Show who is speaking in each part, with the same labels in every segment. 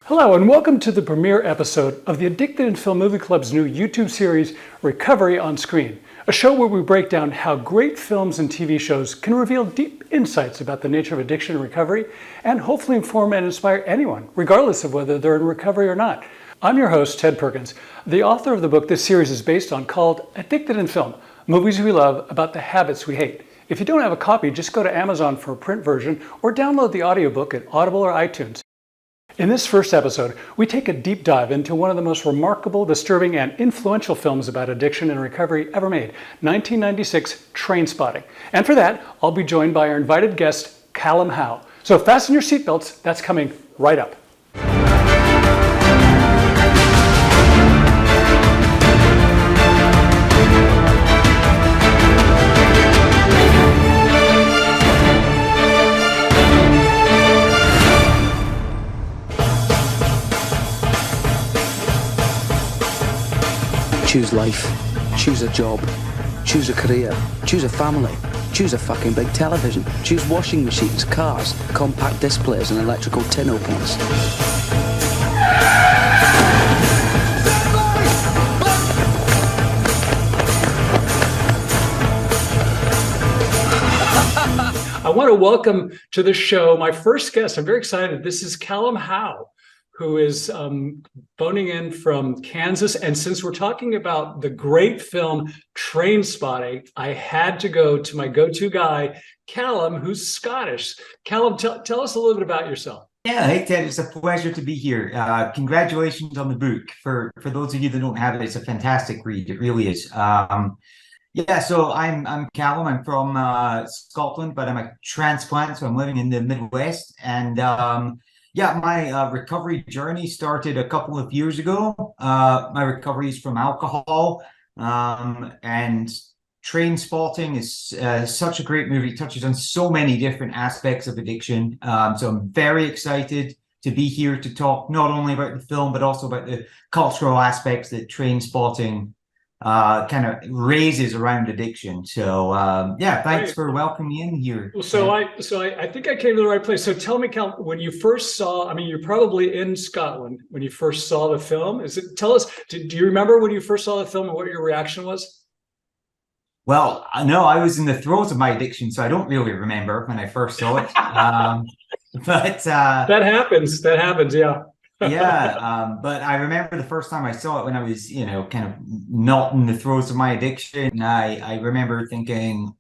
Speaker 1: Hello and welcome to the premiere episode of the Addicted in Film Movie Club's new YouTube series, Recovery on Screen, a show where we break down how great films and TV shows can reveal deep insights about the nature of addiction and recovery, and hopefully inform and inspire anyone, regardless of whether they're in recovery or not. I'm your host, Ted Perkins, the author of the book this series is based on called Addicted in Film, Movies We Love About the Habits We Hate. If you don't have a copy, just go to Amazon for a print version or download the audiobook at Audible or iTunes. In this first episode, we take a deep dive into one of the most remarkable, disturbing, and influential films about addiction and recovery ever made, 1996 Trainspotting. And for that, I'll be joined by our invited guest, Callum Howe. So fasten your seatbelts, that's coming right up.
Speaker 2: Choose life, choose a job, choose a career, choose a family, choose a fucking big television, choose washing machines, cars, compact displays and electrical tin openers.
Speaker 1: I want to welcome to the show my first guest. I'm very excited. This is Callum Howe, who is phoning in from Kansas. And since we're talking about the great film Trainspotting, I had to go to my go-to guy, Callum, who's Scottish. Callum, tell us a little bit about yourself.
Speaker 3: Yeah, hey Ted, it's a pleasure to be here. Congratulations on the book. For those of you that don't have it, it's a fantastic read. It really is. So I'm Callum. I'm from Scotland, but I'm a transplant, so I'm living in the Midwest. And my recovery journey started a couple of years ago. My recovery is from alcohol, and Trainspotting is such a great movie. It touches on so many different aspects of addiction. So I'm very excited to be here to talk not only about the film, but also about the cultural aspects that Trainspotting kind of raises around addiction. So thanks for welcoming me in here.
Speaker 1: So I think I came to the right place. So tell me, Cal, when you first saw, I mean, you're probably in Scotland when you first saw the film. Tell us, do you remember when you first saw the film and what your reaction was?
Speaker 3: Well, no, I was in the throes of my addiction, so I don't really remember when I first saw it. But
Speaker 1: that happens, yeah.
Speaker 3: But I remember the first time I saw it when I was, kind of not in the throes of my addiction. And I remember thinking,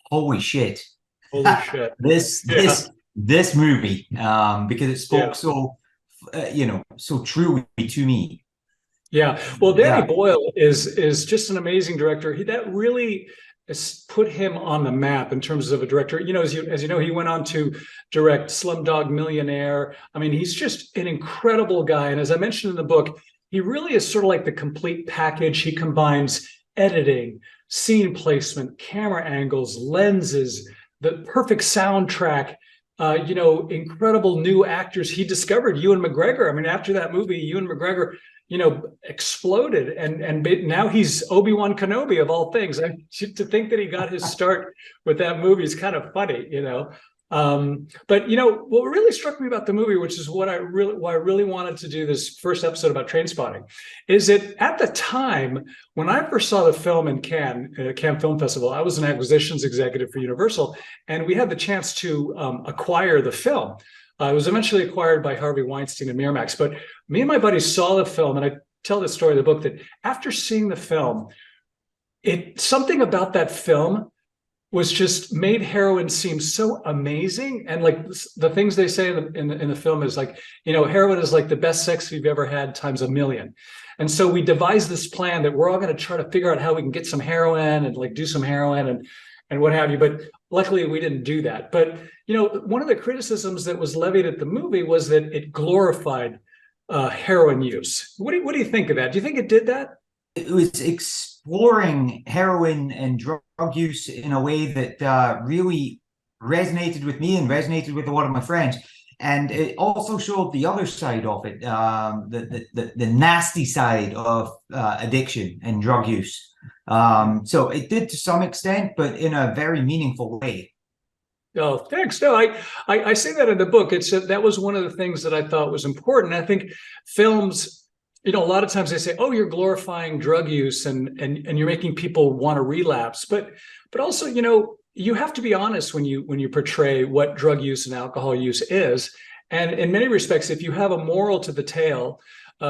Speaker 3: holy shit. This movie, because it spoke so truly to me.
Speaker 1: Yeah. Well, Danny Boyle is just an amazing director. That really has put him on the map in terms of a director. As you know, he went on to direct Slumdog Millionaire. I mean, he's just an incredible guy. And as I mentioned in the book, he really is sort of like the complete package. He combines editing, scene placement, camera angles, lenses, the perfect soundtrack, incredible new actors. He discovered Ewan McGregor. I mean, after that movie, Ewan McGregor exploded, and now he's Obi-Wan Kenobi of all things. To think that he got his start with that movie is kind of funny, But what really struck me about the movie, which is why I really wanted to do this first episode about Trainspotting, is that at the time when I first saw the film in Cannes, Cannes Film Festival, I was an acquisitions executive for Universal, and we had the chance to acquire the film. It was eventually acquired by Harvey Weinstein and Miramax. But me and my buddies saw the film, and I tell the story in the book that after seeing the film, something about that film was just made heroin seem so amazing. And like the things they say in the film is like, heroin is like the best sex we've ever had times a million. And so we devised this plan that we're all going to try to figure out how we can get some heroin and like do some heroin and what have you. But luckily we didn't do that. But, one of the criticisms that was levied at the movie was that it glorified heroin use. What do you think of that? Do you think it did that?
Speaker 3: It was exploring heroin and drug use in a way that really resonated with me and resonated with a lot of my friends. And it also showed the other side of it, the nasty side of addiction and drug use. So it did to some extent, but in a very meaningful way.
Speaker 1: Oh, thanks. No, I say that in the book. It's that was one of the things that I thought was important. I think films, a lot of times they say, "Oh, you're glorifying drug use and you're making people want to relapse," but also, you have to be honest when you portray what drug use and alcohol use is. And in many respects, if you have a moral to the tale,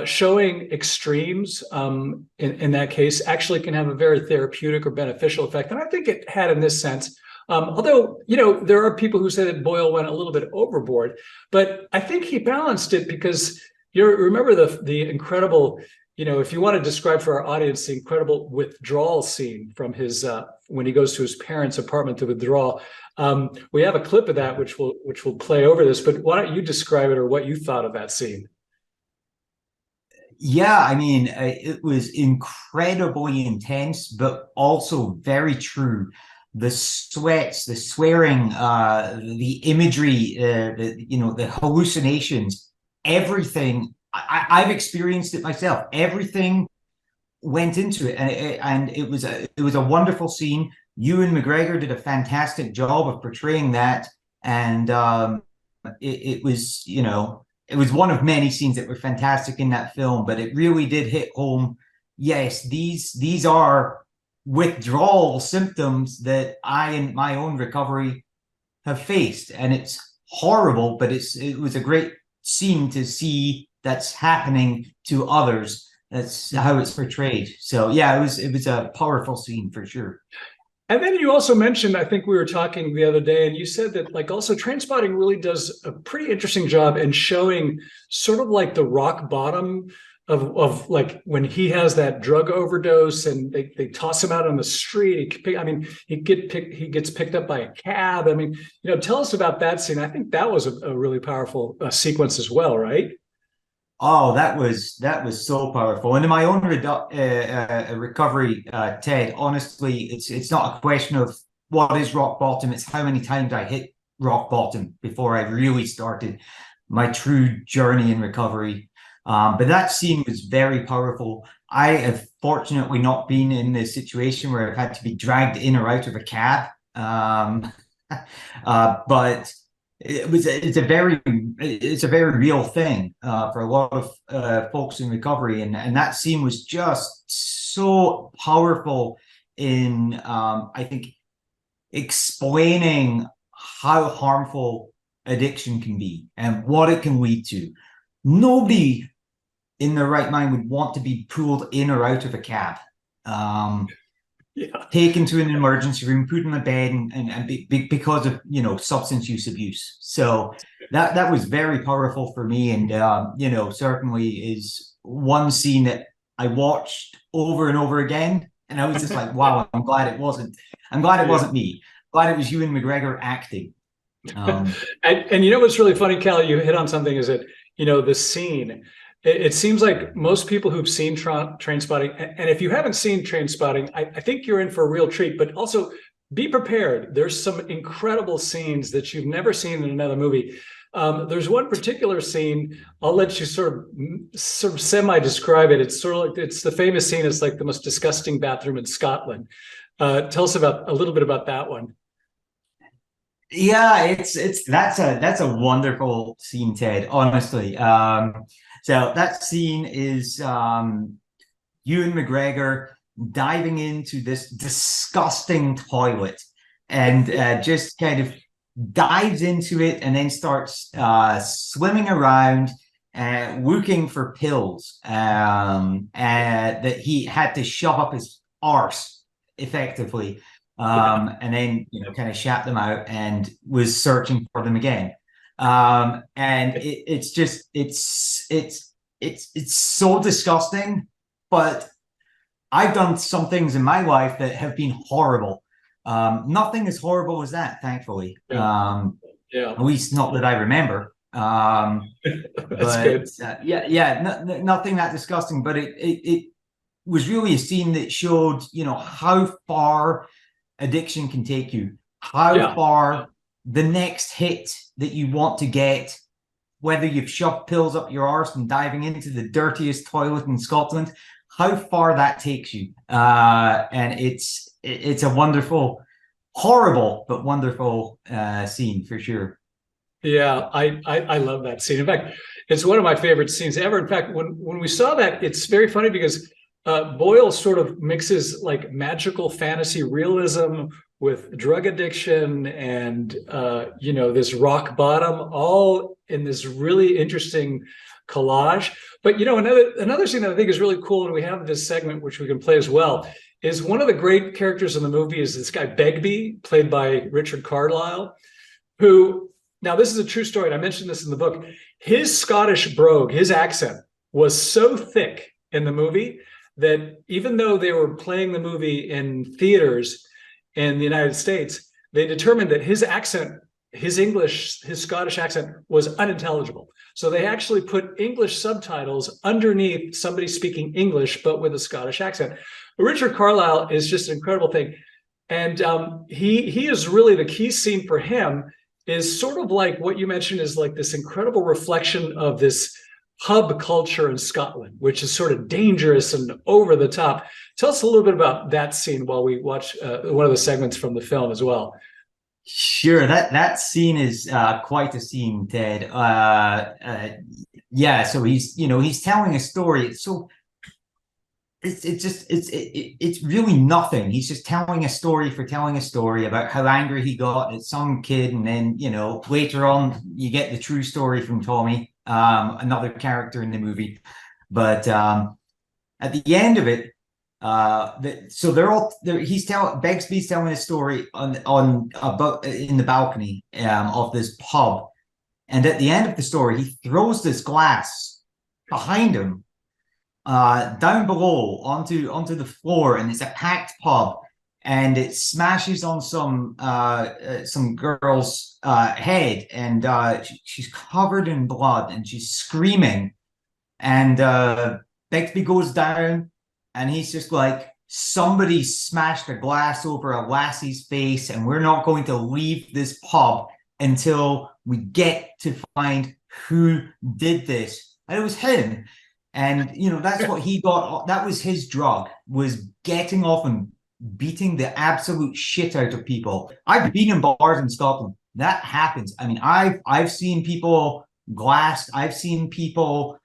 Speaker 1: showing extremes in that case actually can have a very therapeutic or beneficial effect. And I think it had in this sense. Although, there are people who say that Boyle went a little bit overboard, but I think he balanced it because you remember the incredible, if you want to describe for our audience, the incredible withdrawal scene from his, when he goes to his parents' apartment to withdraw. We have a clip of that, which will play over this, but why don't you describe it or what you thought of that scene?
Speaker 3: Yeah, I mean, it was incredibly intense, but also very true. The sweats, the swearing, the imagery, the hallucinations, everything. I've experienced it myself. Everything went into it, and it was a wonderful scene. Ewan McGregor did a fantastic job of portraying that, and it was, it was one of many scenes that were fantastic in that film. But it really did hit home. Yes, these are withdrawal symptoms that I, in my own recovery, have faced, and it's horrible. But it was a great scene to see that's happening to others. That's how it's portrayed. So yeah, it was a powerful scene for sure.
Speaker 1: And then you also mentioned, I think we were talking the other day, and you said that like also Trainspotting really does a pretty interesting job in showing sort of like the rock bottom of like when he has that drug overdose and they toss him out on the street. He gets picked up by a cab. I mean, tell us about that scene. I think that was a really powerful sequence as well, right?
Speaker 3: Oh, that was so powerful. And in my own recovery, Ted, honestly, it's not a question of what is rock bottom. It's how many times I hit rock bottom before I really started my true journey in recovery. But that scene was very powerful. I have fortunately not been in the situation where I've had to be dragged in or out of a cab. But it's a very real thing for a lot of folks in recovery, and that scene was just so powerful in I think explaining how harmful addiction can be and what it can lead to. Nobody in their right mind would want to be pulled in or out of a cab, taken to an emergency room, put in a bed, and because of substance use abuse. So that was very powerful for me, and certainly is one scene that I watched over and over again, and I was just like, wow, I'm glad it wasn't me. Glad it was Ewan McGregor acting.
Speaker 1: And what's really funny, Cal, you hit on something, is that the scene. It seems like most people who've seen Trainspotting, and if you haven't seen Trainspotting, I think you're in for a real treat. But also be prepared. There's some incredible scenes that you've never seen in another movie. There's one particular scene. I'll let you sort of semi-describe it. It's sort of like it's the famous scene. It's like the most disgusting bathroom in Scotland. Tell us a little bit about that one.
Speaker 3: Yeah, that's a wonderful scene, Ted. Honestly, so that scene is Ewan McGregor diving into this disgusting toilet and just kind of dives into it and then starts swimming around looking for pills that he had to shove up his arse effectively. And then kind of shat them out and was searching for them again. And it's so disgusting. But I've done some things in my life that have been horrible. Nothing as horrible as that, thankfully. At least not that I remember. But nothing that disgusting. But it was really a scene that showed how far addiction can take you, how far the next hit that you want to get, whether you've shoved pills up your arse and diving into the dirtiest toilet in Scotland, how far that takes you. And it's a wonderful, horrible but wonderful scene for sure.
Speaker 1: Yeah, I love that scene. In fact, it's one of my favorite scenes ever. In fact, when we saw that, it's very funny because Boyle sort of mixes like magical fantasy realism with drug addiction and this rock bottom, all in this really interesting collage. But another scene that I think is really cool, and we have this segment which we can play as well, is one of the great characters in the movie is this guy Begbie, played by Richard Carlisle, who, now this is a true story, and I mentioned this in the book. His Scottish brogue, his accent, was so thick in the movie that even though they were playing the movie in theaters in the United States, they determined that his accent, his Scottish accent, was unintelligible. So they actually put English subtitles underneath somebody speaking English, but with a Scottish accent. But Richard Carlisle is just an incredible thing. And he is really, the key scene for him is sort of like what you mentioned, is like this incredible reflection of this pub culture in Scotland, which is sort of dangerous and over the top. Tell us a little bit about that scene while we watch one of the segments from the film as well.
Speaker 3: Sure, that scene is quite a scene, Ted. Yeah, so he's telling a story. It's really nothing. He's just telling a story for telling a story about how angry he got at some kid, and then later on you get the true story from Tommy, another character in the movie. But at the end of it, so they're all there. Begsby's telling a story about in the balcony of this pub, and at the end of the story, he throws this glass behind him down below onto the floor, and it's a packed pub, and it smashes on some girl's head, and she's covered in blood and she's screaming, and Begsby goes down, and he's just like, somebody smashed a glass over a lassie's face, and we're not going to leave this pub until we get to find who did this. And it was him. And, that's what he got. That was his drug, was getting off and beating the absolute shit out of people. I've been in bars in Scotland. That happens. I mean, I've seen people glassed. I've seen people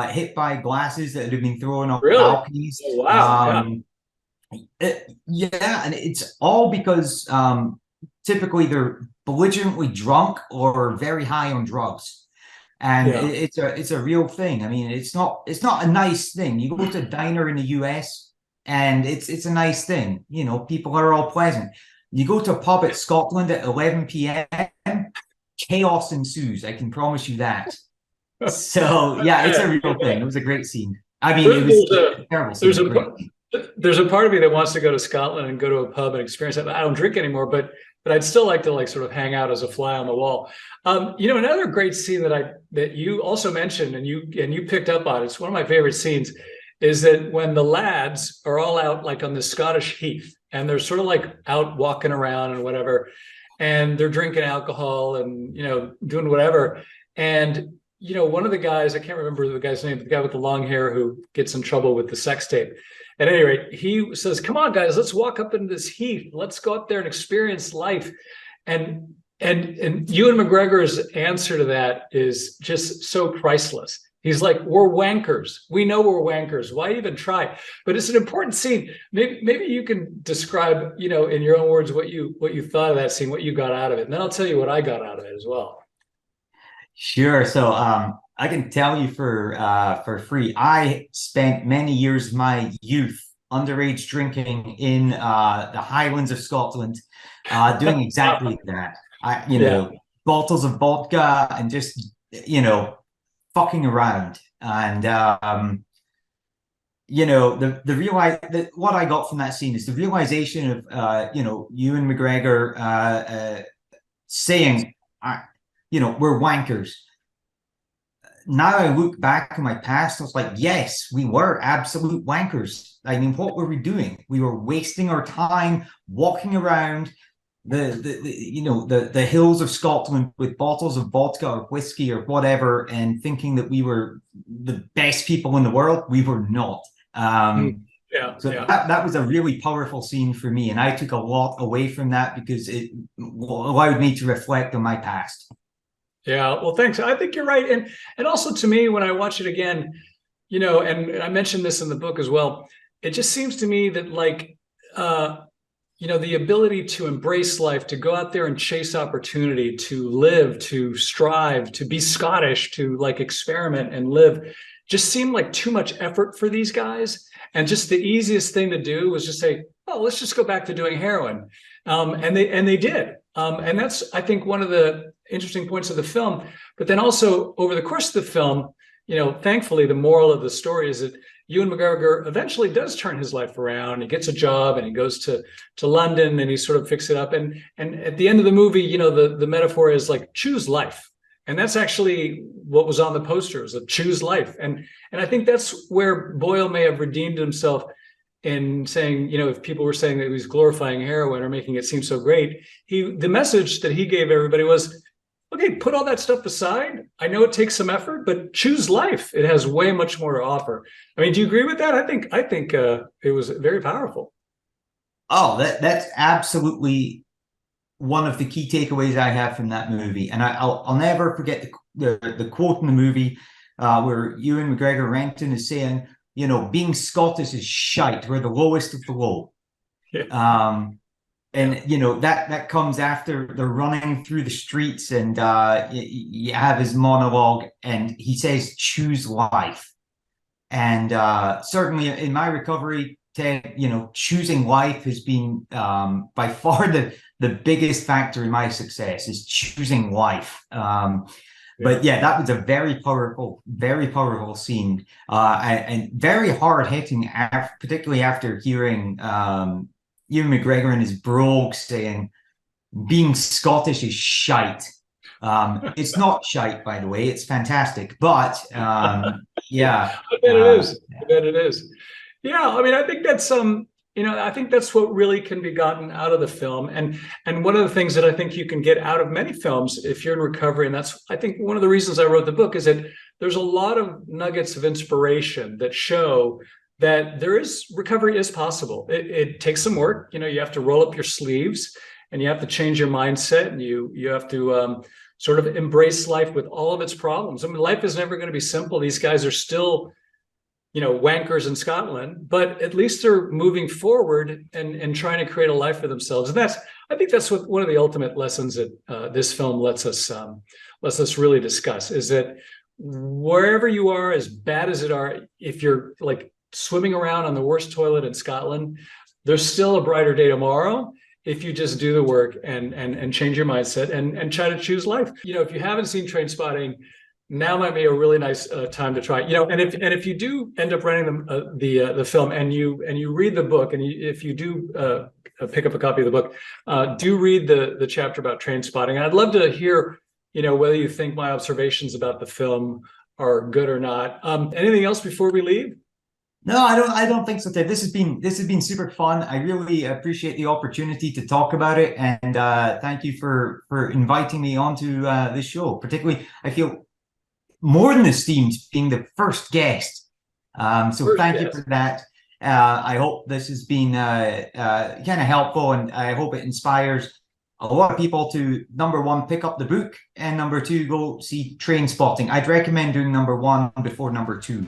Speaker 3: hit by glasses that have been thrown off balconies.
Speaker 1: Oh, wow.
Speaker 3: Yeah, and it's all because typically they're belligerently drunk or very high on drugs. And it's a real thing. I mean, it's not a nice thing. You go to a diner in the US and it's a nice thing. People are all pleasant. You go to a pub at Scotland at 11 p.m., chaos ensues. I can promise you that. So yeah, it's a real thing. It was a great scene. I mean, it was a terrible scene.
Speaker 1: There's a part of me that wants to go to Scotland and go to a pub and experience that. I don't drink anymore, but I'd still like to sort of hang out as a fly on the wall. Another great scene that you also mentioned and you picked up on, it's one of my favorite scenes, is that when the lads are all out like on the Scottish heath, and they're sort of like out walking around and whatever, and they're drinking alcohol and doing whatever. And one of the guys, I can't remember the guy's name, the guy with the long hair who gets in trouble with the sex tape. At any rate, he says, "Come on, guys, let's walk up into this heath. Let's go up there and experience life." And Ewan McGregor's answer to that is just so priceless. He's like, "We're wankers. We know we're wankers. Why even try?" But it's an important scene. Maybe you can describe, in your own words, what you thought of that scene, what you got out of it, and then I'll tell you what I got out of it as well.
Speaker 3: Sure. So I can tell you for free, I spent many years of my youth underage drinking in the Highlands of Scotland, doing exactly that. Bottles of vodka and just fucking around. And what I got from that scene is the realization of Ewan McGregor saying, we're wankers. Now I look back in my past, I was like, yes, we were absolute wankers. I mean, what were we doing? We were wasting our time walking around the hills of Scotland with bottles of vodka or whiskey or whatever, and thinking that we were the best people in the world. We were not.
Speaker 1: Yeah,
Speaker 3: So
Speaker 1: yeah.
Speaker 3: that was a really powerful scene for me, and I took a lot away from that because it allowed me to reflect on my past.
Speaker 1: Yeah, well, thanks. I think you're right. And also to me, when I watch it again, and I mentioned this in the book as well, it just seems to me that like the ability to embrace life, to go out there and chase opportunity, to live, to strive, to be Scottish, to like experiment and live, just seemed like too much effort for these guys. And just the easiest thing to do was just say, oh, let's just go back to doing heroin. And they did. And that's, I think, one of the interesting points of the film. But then also over the course of the film, thankfully, the moral of the story is that Ewan McGregor eventually does turn his life around. He gets a job and he goes to London and he sort of fixes it up. And at the end of the movie, the metaphor is like choose life. And that's actually what was on the posters of choose life. And I think that's where Boyle may have redeemed himself in saying, if people were saying that he was glorifying heroin or making it seem so great, the message that he gave everybody was, okay, put all that stuff aside. I know it takes some effort, but choose life. It has way much more to offer. I mean, do you agree with that? I think it was very powerful.
Speaker 3: Oh, that's absolutely one of the key takeaways I have from that movie, and I'll never forget the quote in the movie where Ewan McGregor Renton is saying, being Scottish is shite. We're the lowest of the low. Yeah. And that comes after they're running through the streets, and you have his monologue, and he says, "Choose life." And certainly in my recovery, Ted, choosing life has been by far the biggest factor in my success is choosing life. But yeah, that was a very powerful scene, and very hard hitting, particularly after hearing Ewan McGregor and his brogue saying, being Scottish is shite. It's not shite, by the way, it's fantastic. But yeah.
Speaker 1: I bet it is. I bet it is. Yeah, I mean, I think that's I think that's what really can be gotten out of the film. And one of the things that I think you can get out of many films if you're in recovery, and that's, I think, one of the reasons I wrote the book, is that there's a lot of nuggets of inspiration that show that recovery is possible. It takes some work. You have to roll up your sleeves and you have to change your mindset, and you have to sort of embrace life with all of its problems. I mean, life is never going to be simple. These guys are still, wankers in Scotland, but at least they're moving forward and trying to create a life for themselves. And I think that's what one of the ultimate lessons that this film lets us really discuss, is that wherever you are, as bad as it are, if you're like swimming around on the worst toilet in Scotland, there's still a brighter day tomorrow if you just do the work and change your mindset and try to choose life. If you haven't seen Trainspotting, now might be a really nice time to try. And if you do end up renting the film and you read the book, and if you do pick up a copy of the book, do read the chapter about Trainspotting. And I'd love to hear whether you think my observations about the film are good or not. Anything else before we leave?
Speaker 3: No, I don't think so, Ted. This has been super fun. I really appreciate the opportunity to talk about it, and thank you for inviting me onto this show. Particularly, I feel more than esteemed being the first guest. So thank you for that. I hope this has been kind of helpful, and I hope it inspires a lot of people to, number one, pick up the book, and number two, go see Trainspotting. I'd recommend doing number one before number two.